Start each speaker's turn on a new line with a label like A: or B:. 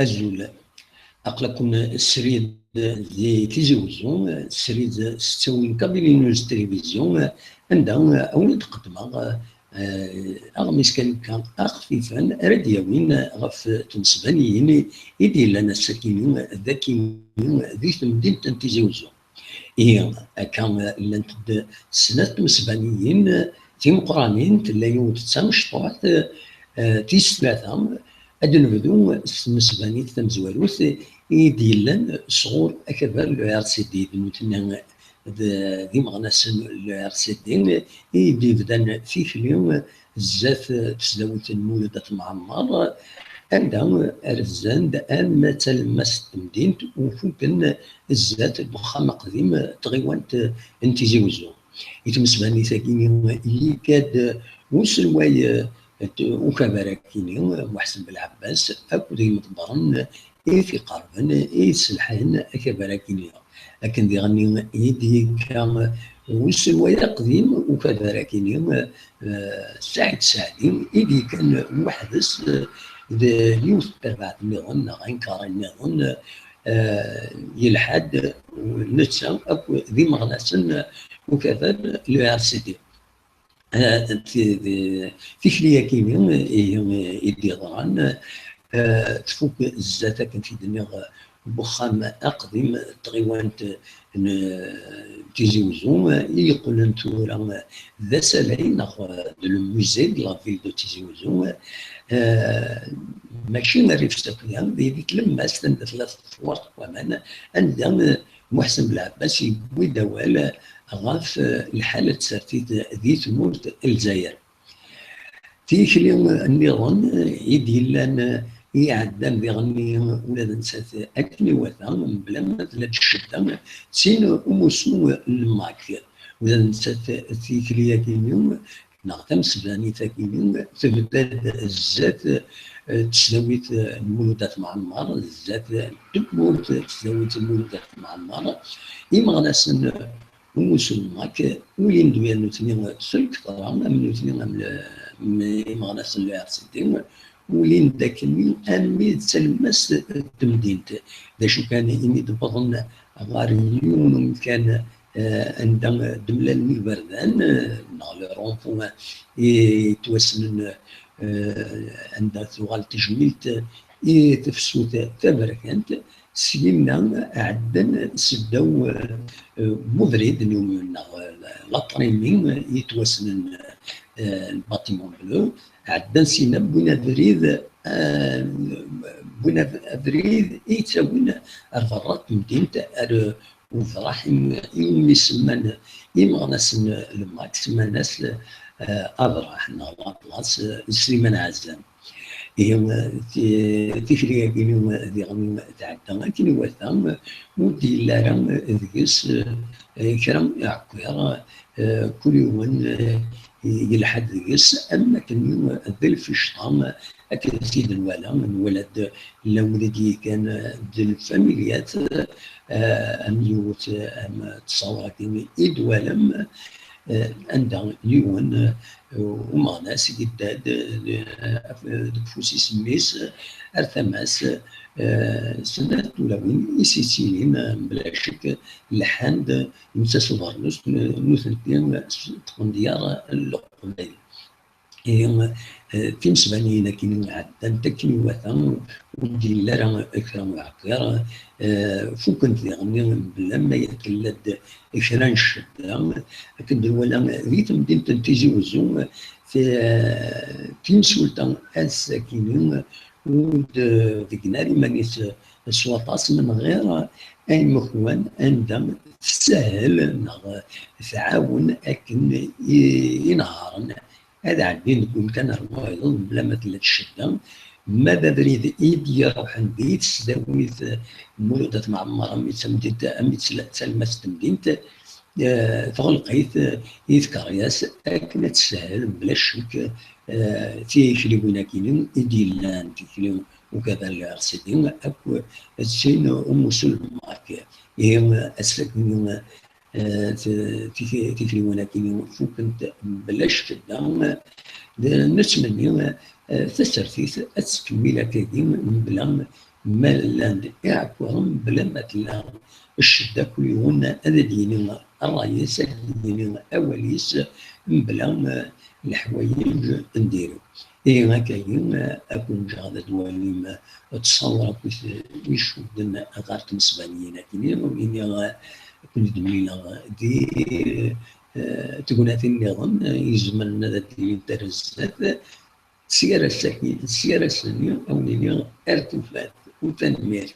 A: أزول أقلكم السريد دي تيزيوزون السريد ستوين كابيلين نوز تلفزيون عندها أولاد قدمة أغمس كان أخفيفا راديوين غف تنسبانيين إدي لنا الساكنين ذاكيين ذي مدينة تيزيوزون كان لانت سنة تمسبانيين تيمقرانين تلايو تسامشطوات تيس ثلاثة أدنبدو تمسباني تمزواروث يديلن صغور أكبر لو ار سي دي نوتنا ذي مغناسن لو ار سي دي يدي بدان في اليوم زاف تسداوت المولدة معمر عندهم أرزان أما تلمس تمدينت وفوكن الزات المخام قديم تغيوانت انتيزي وزو يتمسباني ساكيني اللي كاد وسلواي وكبراكيني محسن بالعباس أكو دي مطبرن في قربن سلحان كبراكيني لكن دي غني يدي كان وسلواي قديم وكبراكيني سعيد سعدي يدي كان محدث اليوث تبع النظام غير كار النظام يلحد ونتسا أكو ذي مغناسن وكذا لو ار سي دي في خلية كيميا يدي ضران تفوق الزاتا كان في دماغ بخام أقدم تغيوانت تيزي وزوم يقول انتو راه ذا سالين دو الموزي دو لا فيل دو تيزي وزوم ماشي مريف ستاكيان ديك لما استند ثلاث فوارت ومان عندها محسن بالعباس يبوي دوال غاف الحالة تسارتيت ذي تموت الجزائر تيك اليوم النظام يدي لنا يعدم بغني ولاد نسات أكني وثام بلا ما تلات الشدة سين أموسو الماك ولاد نسات تيك اليوم نغتم سباني تاكينيوم تبدل الزات تساويت المولودات معمر الزات تموت تساويت المولودات معمر إما غناسن أموسو الماك ولين دويا نوتني سلك طبعا من نوتني إما غناسن لو عرسدين ولين داكني أمي تلمس تمدينت داشو كان إني دبضن غاريون كان عندما دملا البردان نغلي رونفو يتوسن عندها ثغال تجميلت تفسوت تبركانت سيمنا عدن سداو مدريد نيوم لاطريمين يتوسن الباتيمون بلو عدن سينا بونا بريد يتساوين الفرات مدينة وفراحم يوم يسمى يمغنس الماك سمى ناس أبراح نغلاطلاس سليمان عزام هي تفريا كينو ذي غني تعدى كينو وثام ودي لارا ذيس كرم يعكر كل يوم يلحد ذيس أما كان يوم ذل في الشطام أكيد سيد الولد لولدي كان ذي الفاميليات أميوت أم تصور كيمي إدوالم عندها ليون ومغناس قداد دكفوسي سميس أرثماس سنة تولوين إسيسيلين بلا شك لحاند يمساس الغرنوس نوثلتين تكون ديار اللقمين في مسبانينا كينو عدان تكني وثام ودي لارا اكرام وعقير فوكنت غني بلا ما يتلد اكران الشدة لكن درولا ريت مدينة تنتيجي وزوم في مسولتا الساكنين ود ذكناري مانيس سواطاس من غير اي مخوان عندهم سهل تعاون اكن ينهارن هذا عندي نقول كان الروايض بلا ما تلات الشدة ماذا بريد إيدي يروح عندي تسداويت مولودة معمرة ميتسمديت تلمس تمدينت فغلقيت يذكر ياس أكنت سهل بلا شك في كليونا كينو إيدي لان كيلو وكذا الأرسيدين أكو السين أم سلماك هي أسفكني تكلمونا كينو فوكنت بلاش كدا نتمنى تسرتيت أتكمل كديم بلا ما لاند يعكرم بلا ما تلا الشدة كل يوم هذا ديني الرئيس ديني أوليس بلا الحوايج نديرو. إيه هكاين أكون جاد دوالي ما تصور يشودنا أغارت مسبانيين كيني وإني كنت دمينا دي تكون هذه النظام يزمن هذا الترزات سيارة الساكنين سيارة السنين أو نيني ارتفعت وتنمير